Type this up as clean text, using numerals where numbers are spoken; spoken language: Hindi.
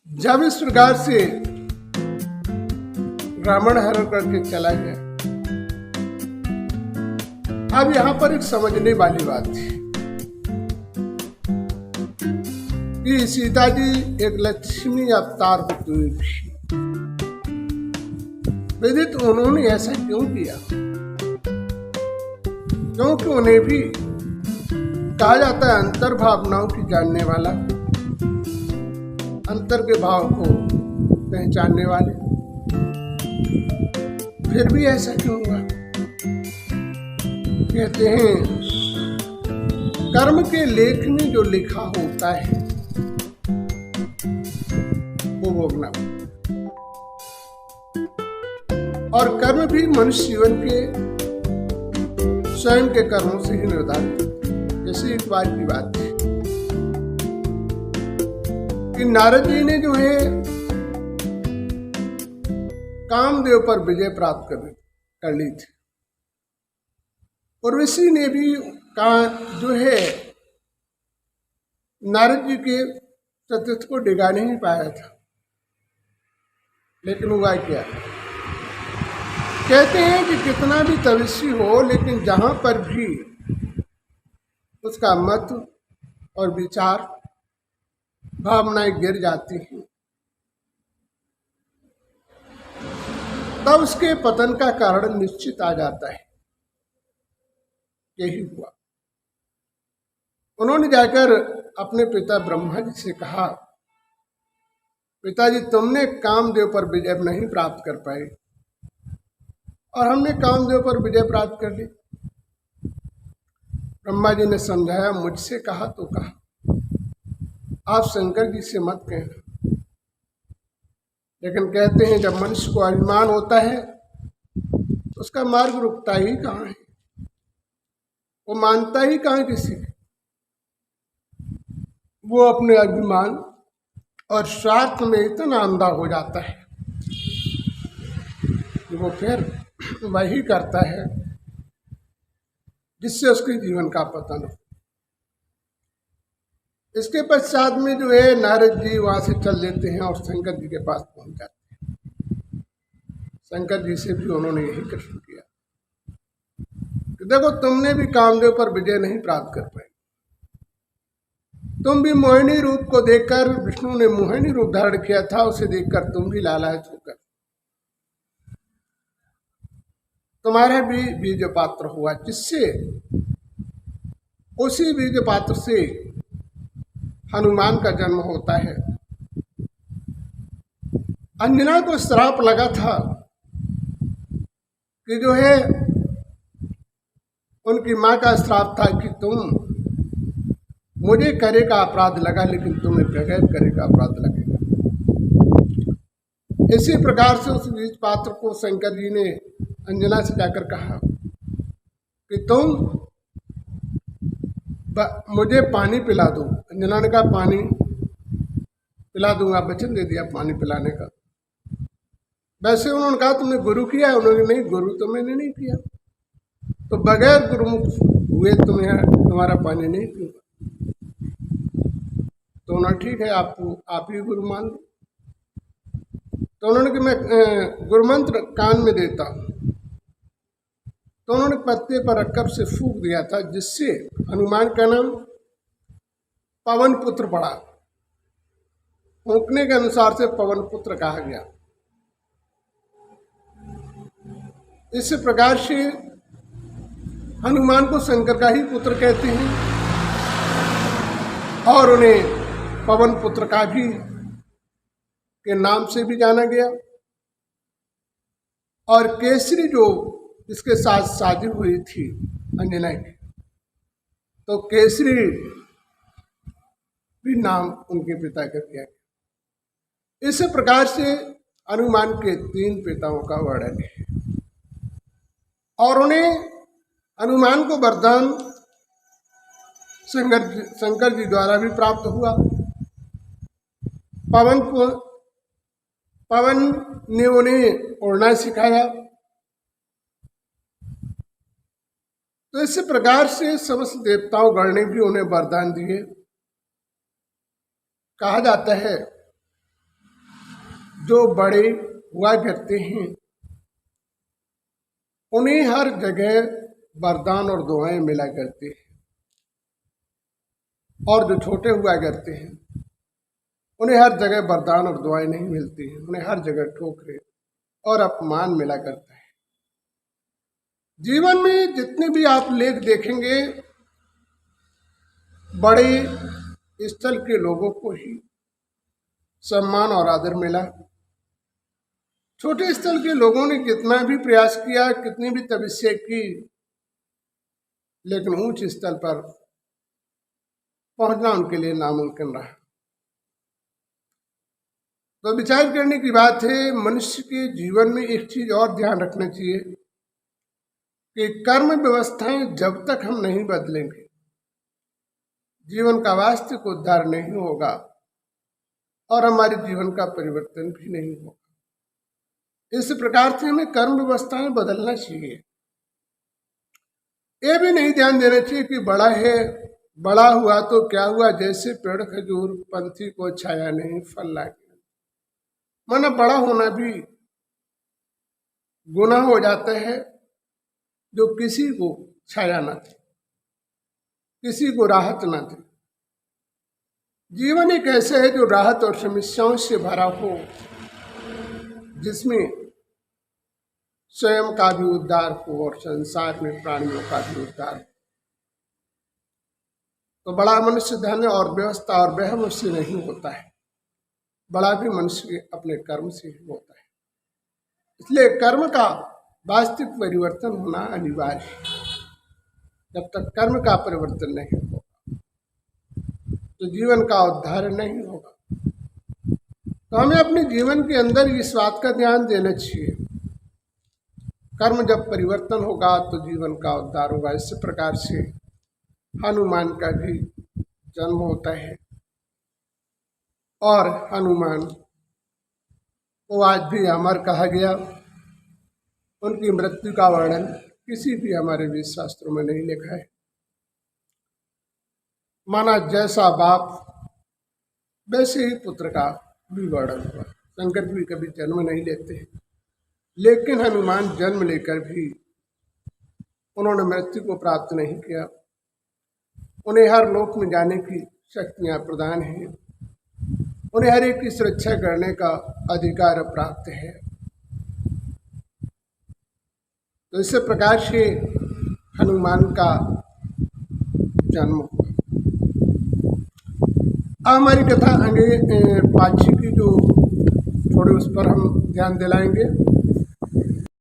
जब इस प्रकार से रावण हरण करके चला गया, अब यहां पर एक समझने वाली बात थी कि सीता जी एक लक्ष्मी अवतार होते हुए भी विदित उन्होंने ऐसा क्यों किया? क्योंकि उन्हें भी कहा जाता है अंतर भावनाओं की जानने वाला, अंतर के भाव को पहचानने वाले। फिर भी ऐसा क्यों हुआ? कहते हैं कर्म के लेख में जो लिखा होता है वो भोगना, और कर्म भी मनुष्य जीवन के स्वयं के कर्मों से ही निर्धारित। जैसे एक बार की बात थी कि नारद जी ने जो है कामदेव पर विजय प्राप्त कर ली थी, उर्वशी ने भी जो है नारद जी के चतुर्थ को डिगा नहीं पाया था। लेकिन हुआ क्या? कहते हैं कि कितना भी तपस्वी हो, लेकिन जहां पर भी उसका मत और विचार भावनाएं गिर जाती हैं, तब उसके पतन का कारण निश्चित आ जाता है। यही हुआ। उन्होंने जाकर अपने पिता ब्रह्मा जी से कहा, पिताजी तुमने कामदेव पर विजय नहीं प्राप्त कर पाए और हमने कामदेव पर विजय प्राप्त कर ली। ब्रह्मा जी ने समझाया, मुझसे कहा तो कहा, आप शंकर जी से मत कहना। लेकिन कहते हैं जब मनुष्य को अभिमान होता है तो उसका मार्ग रुकता ही कहाँ है, वो मानता ही कहाँ किसी की। वो अपने अभिमान और स्वार्थ में इतना अंधा हो जाता है कि वो फिर वही करता है जिससे उसके जीवन का पतन हो। इसके पश्चात में जो है नारद जी वहां से चल देते हैं और शंकर जी के पास पहुंच जाते हैं। शंकर जी से भी उन्होंने यही प्रश्न किया कि देखो तुमने भी कामदेव पर विजय नहीं प्राप्त कर पाए, तुम भी मोहिनी रूप को देखकर, विष्णु ने मोहिनी रूप धारण किया था, उसे देखकर तुम भी लालायित होकर तुम्हारा भी बीज पात्र हुआ, जिससे उसी बीज पात्र से हनुमान का जन्म होता है। अंजना को श्राप लगा था कि जो है उनकी मां का श्राप था कि तुम मुझे करे का अपराध लगा, लेकिन तुम्हें बगैर करे का अपराध लगेगा। इसी प्रकार से उस बीज पात्र को शंकर जी ने अंजना से जाकर कहा कि तुम मुझे पानी पिला दो। अंजना ने कहा पानी पिला दूंगा, वचन दे दिया पानी पिलाने का। वैसे उन्होंने कहा तुमने गुरु किया? उन्होंने नहीं, गुरु तो मैंने नहीं किया, तो बगैर गुरुमुख हुए तुम्हारा पानी नहीं पीऊंगा। तो उन्होंने ठीक है, आप ही गुरु मान लो। तो उन्होंने कि मैं गुरु मंत्र कान में देता हूँ। तो उन्होंने पत्ते पर रक्कब से फूंक दिया था, जिससे हनुमान का नाम पवन पुत्र पड़ा। फूंकने के अनुसार से पवन पुत्र कहा गया। इस प्रकार से हनुमान को शंकर का ही पुत्र कहते हैं और उन्हें पवन पुत्र का भी के नाम से भी जाना गया। और केसरी जो इसके साथ शादी हुई थी अंजना की, तो केसरी भी नाम उनके पिता का किया गया। इस प्रकार से हनुमान के 3 पिताओं का वर्णन है और उन्हें हनुमान को वरदान शंकर जी द्वारा भी प्राप्त हुआ। पवन ने उन्हें उड़ना सिखाया। तो इस प्रकार से समस्त देवताओं गण ने भी उन्हें वरदान दिए। कहा जाता है जो बड़े हुआ करते हैं उन्हें हर जगह वरदान और दुआएं मिला करते हैं, और जो छोटे हुआ करते हैं उन्हें हर जगह वरदान और दुआएं नहीं मिलती हैं, उन्हें हर जगह ठोकरें और अपमान मिला करता है। जीवन में जितने भी आप लेख देखेंगे, बड़े स्थल के लोगों को ही सम्मान और आदर मिला। छोटे स्थल के लोगों ने कितना भी प्रयास किया, कितनी भी तपस्या की, लेकिन ऊंच स्थल पर पहुंचना उनके लिए नामुमकिन रहा। तो विचार करने की बात है, मनुष्य के जीवन में एक चीज और ध्यान रखना चाहिए कि कर्म व्यवस्थाएं जब तक हम नहीं बदलेंगे, जीवन का वास्तविक उद्धार नहीं होगा और हमारे जीवन का परिवर्तन भी नहीं होगा। इस प्रकार से हमें कर्म व्यवस्थाएं बदलना चाहिए। ये भी नहीं ध्यान देना चाहिए कि बड़ा है, बड़ा हुआ तो क्या हुआ, जैसे पेड़ खजूर पंथी को छाया नहीं फल लागे। माना बड़ा होना भी गुनाह हो जाता है जो किसी को छाया न दे, किसी को राहत न दे। जीवन एक ऐसा है जो राहत और समस्याओं से भरा हो, जिसमें स्वयं का भी उद्धार हो और संसार में प्राणियों का भी उद्धार हो। तो बड़ा मनुष्य धन और व्यवस्था और वहम से नहीं होता है, बड़ा भी मनुष्य के अपने कर्म से ही होता है। इसलिए कर्म का वास्तविक परिवर्तन होना अनिवार्य है। जब तक कर्म का परिवर्तन नहीं होगा तो जीवन का उद्धार नहीं होगा। तो हमें अपने जीवन के अंदर इस बात का ध्यान देना चाहिए, कर्म जब परिवर्तन होगा तो जीवन का उद्धार होगा। इसी प्रकार से हनुमान का भी जन्म होता है, और हनुमान को आज भी अमर कहा गया। उनकी मृत्यु का वर्णन किसी भी हमारे वेद शास्त्रों में नहीं लिखा है। माना जैसा बाप वैसे ही पुत्र का भी वर्णन हुआ। शंकर भी कभी जन्म नहीं लेते हैं, लेकिन हनुमान जन्म लेकर भी उन्होंने मृत्यु को प्राप्त नहीं किया। उन्हें हर लोक में जाने की शक्तियां प्रदान हैं, उन्हें हर एक की सुरक्षा करने का अधिकार प्राप्त है। तो इस प्रकार से हनुमान का जन्म हुआ। अब हमारी कथा आगे पाछी की जो थोड़े उस पर हम ध्यान दिलाएंगे।